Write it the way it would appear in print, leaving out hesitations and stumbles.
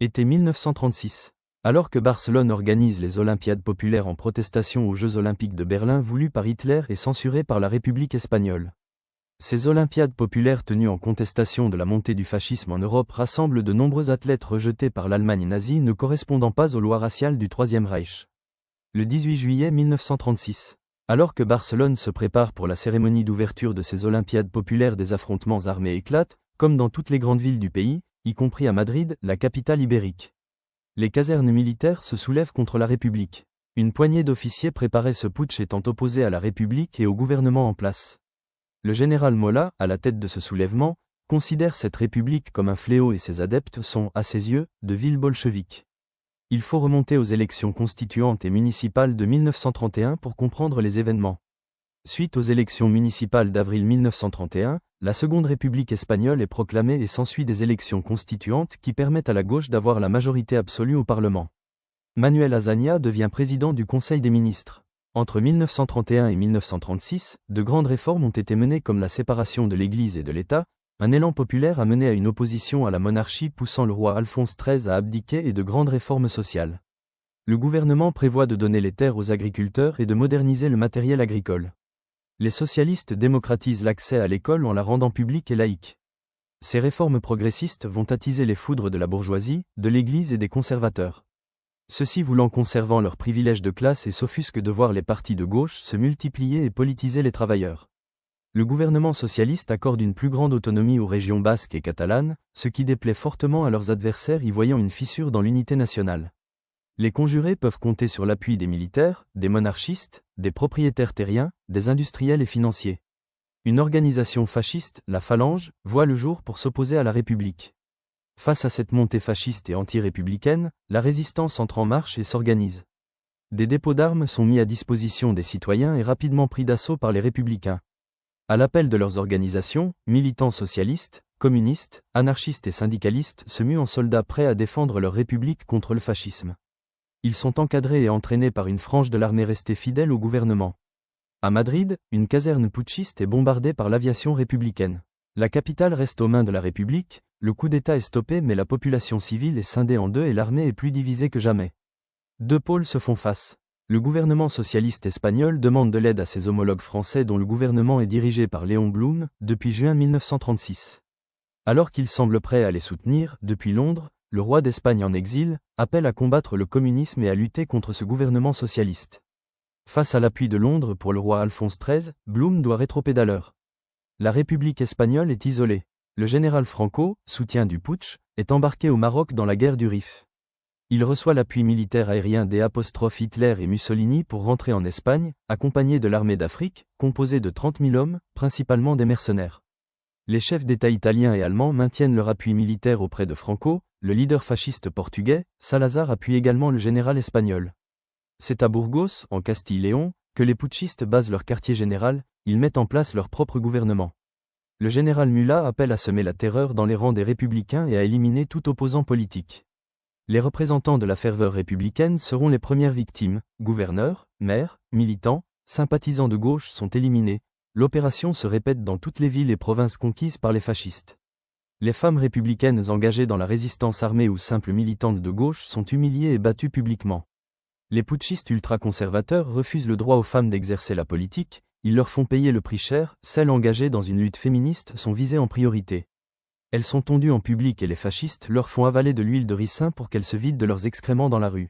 Été 1936. Alors que Barcelone organise les Olympiades populaires en protestation aux Jeux olympiques de Berlin voulus par Hitler et censurés par la République espagnole. Ces Olympiades populaires tenues en contestation de la montée du fascisme en Europe rassemblent de nombreux athlètes rejetés par l'Allemagne nazie ne correspondant pas aux lois raciales du Troisième Reich. Le 18 juillet 1936. Alors que Barcelone se prépare pour la cérémonie d'ouverture de ces Olympiades populaires, des affrontements armés éclatent, comme dans toutes les grandes villes du pays, y compris à Madrid, la capitale ibérique. Les casernes militaires se soulèvent contre la République. Une poignée d'officiers préparaient ce putsch étant opposés à la République et au gouvernement en place. Le général Mola, à la tête de ce soulèvement, considère cette République comme un fléau et ses adeptes sont, à ses yeux, de vils bolcheviques. Il faut remonter aux élections constituantes et municipales de 1931 pour comprendre les événements. Suite aux élections municipales d'avril 1931, la Seconde République espagnole est proclamée et s'ensuit des élections constituantes qui permettent à la gauche d'avoir la majorité absolue au Parlement. Manuel Azaña devient président du Conseil des ministres. Entre 1931 et 1936, de grandes réformes ont été menées comme la séparation de l'Église et de l'État. Un élan populaire a mené à une opposition à la monarchie poussant le roi Alphonse XIII à abdiquer et de grandes réformes sociales. Le gouvernement prévoit de donner les terres aux agriculteurs et de moderniser le matériel agricole. Les socialistes démocratisent l'accès à l'école en la rendant publique et laïque. Ces réformes progressistes vont attiser les foudres de la bourgeoisie, de l'Église et des conservateurs. Ceux-ci voulant conservant leurs privilèges de classe et s'offusquent de voir les partis de gauche se multiplier et politiser les travailleurs. Le gouvernement socialiste accorde une plus grande autonomie aux régions basques et catalanes, ce qui déplaît fortement à leurs adversaires y voyant une fissure dans l'unité nationale. Les conjurés peuvent compter sur l'appui des militaires, des monarchistes, des propriétaires terriens, des industriels et financiers. Une organisation fasciste, la Phalange, voit le jour pour s'opposer à la République. Face à cette montée fasciste et anti-républicaine, la résistance entre en marche et s'organise. Des dépôts d'armes sont mis à disposition des citoyens et rapidement pris d'assaut par les républicains. À l'appel de leurs organisations, militants socialistes, communistes, anarchistes et syndicalistes se muent en soldats prêts à défendre leur république contre le fascisme. Ils sont encadrés et entraînés par une frange de l'armée restée fidèle au gouvernement. À Madrid, une caserne putschiste est bombardée par l'aviation républicaine. La capitale reste aux mains de la République, le coup d'État est stoppé mais la population civile est scindée en deux et l'armée est plus divisée que jamais. Deux pôles se font face. Le gouvernement socialiste espagnol demande de l'aide à ses homologues français dont le gouvernement est dirigé par Léon Blum, depuis juin 1936. Alors qu'il semble prêt à les soutenir, depuis Londres, le roi d'Espagne en exil, appelle à combattre le communisme et à lutter contre ce gouvernement socialiste. Face à l'appui de Londres pour le roi Alphonse XIII, Blum doit rétropédaleur. La République espagnole est isolée. Le général Franco, soutien du putsch, est embarqué au Maroc dans la guerre du Rif. Il reçoit l'appui militaire aérien des Hitler et Mussolini pour rentrer en Espagne, accompagné de l'armée d'Afrique, composée de 30 000 hommes, principalement des mercenaires. Les chefs d'État italiens et allemands maintiennent leur appui militaire auprès de Franco, le leader fasciste portugais, Salazar appuie également le général espagnol. C'est à Burgos, en Castille-Léon, que les putschistes basent leur quartier général, ils mettent en place leur propre gouvernement. Le général Mulat appelle à semer la terreur dans les rangs des républicains et à éliminer tout opposant politique. Les représentants de la ferveur républicaine seront les premières victimes, gouverneurs, maires, militants, sympathisants de gauche sont éliminés. L'opération se répète dans toutes les villes et provinces conquises par les fascistes. Les femmes républicaines engagées dans la résistance armée ou simples militantes de gauche sont humiliées et battues publiquement. Les putschistes ultra-conservateurs refusent le droit aux femmes d'exercer la politique, ils leur font payer le prix cher, celles engagées dans une lutte féministe sont visées en priorité. Elles sont tondues en public et les fascistes leur font avaler de l'huile de ricin pour qu'elles se vident de leurs excréments dans la rue.